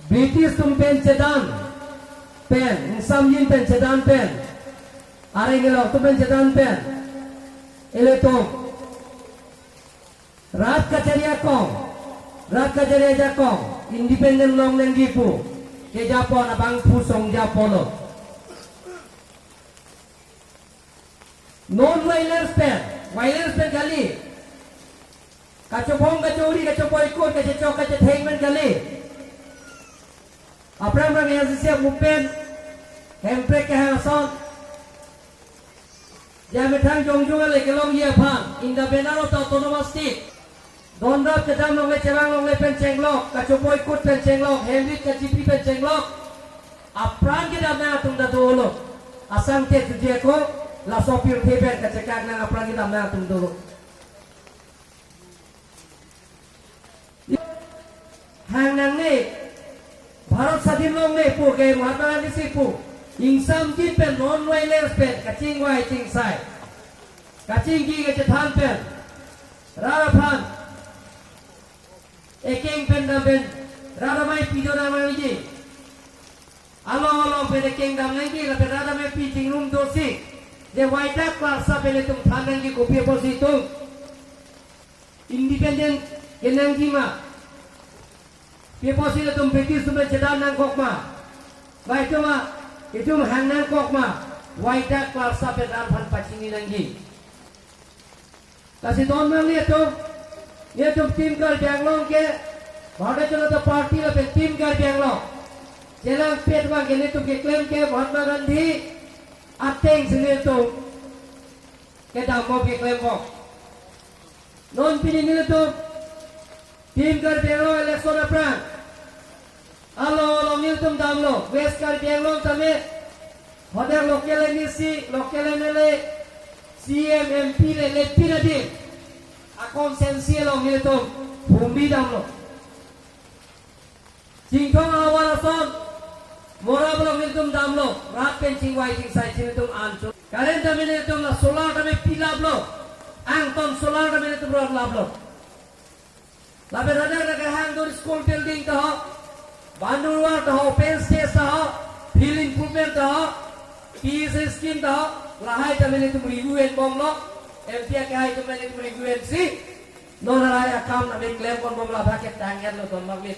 British tumpen sedan pen, Samyin pen sedan pen, Arengelo tumpen sedan pen, Eletom, Rat Kacaria Kong, Rat Kacaria Jakong, Independent Long Lengipu, ke Japon abang pusong Japolo. Non-violence pen, violence pen kali, kacopong kacori kacopoy ikut kacocok kacethengmen kali. Apa yang yang siap mupen, hempre ke hason, jangan tang jong-jong le kelong ye pang, independent atau autonomous state. Donrap kedam long le cerang long le pencenglok, kacopoy ikut pencenglok, hembit kacipi pencenglok. Apran kita na tung datu asam te tuje ko, la sopir tepen kacekak na apran kita na tung dulu. Hang nang ni. Bharat Sadhin long ne pu ke Mahatma Gandhi si pu insam ki pen non violence pen kaching wai ching sai kaching ki ke than pen rara phan ekeng pen dam pen rara mai pido na mai ji alo pen ekeng dam nai ki la pen rara mai pi ching rum do si de wai ta klasa pen tum than nang ki kopi posi tum independent kenang ji ma People sila tum British tum cedan nang kok ma, baik tu ma, itu hang nang kok ma, waida kelas sampai rampan pacini lagi. Kasih tahun mana dia tu tim kar Bangalore ke, bahagia cina tu parti lah tim kar Bangalore. Jelang pet ma gini tu klaim ke Mahatma Gandhi, ateng sini tu, kita mau klaim kok. Non pilih ni tu. Tim kar Bangalore election apran. Alo ngil tum damlo. West kar Bangalore tame. Hodar lokal NC, lokal MLA, CM MP le pira din. Akon sensi lo ngil tum bumbi damlo. Jingkong awal son. Mora blo ngil tum damlo. Rat pen cingwai cing sai cing tum ancu. Karen tame ne tum la solar tame pila blo. Angton solar tame ne tum rot lablo. Lalu ada hang dari school building tahu, Bandung luar tahu, Penn State tahu, Hill Improvement tahu, PSA scheme tahu, lahai kami itu meriguan bomlo, MPA kahai kami itu meriguan si, non lahai account nabi klaim kon bomlo paket tangan lo ton magli itu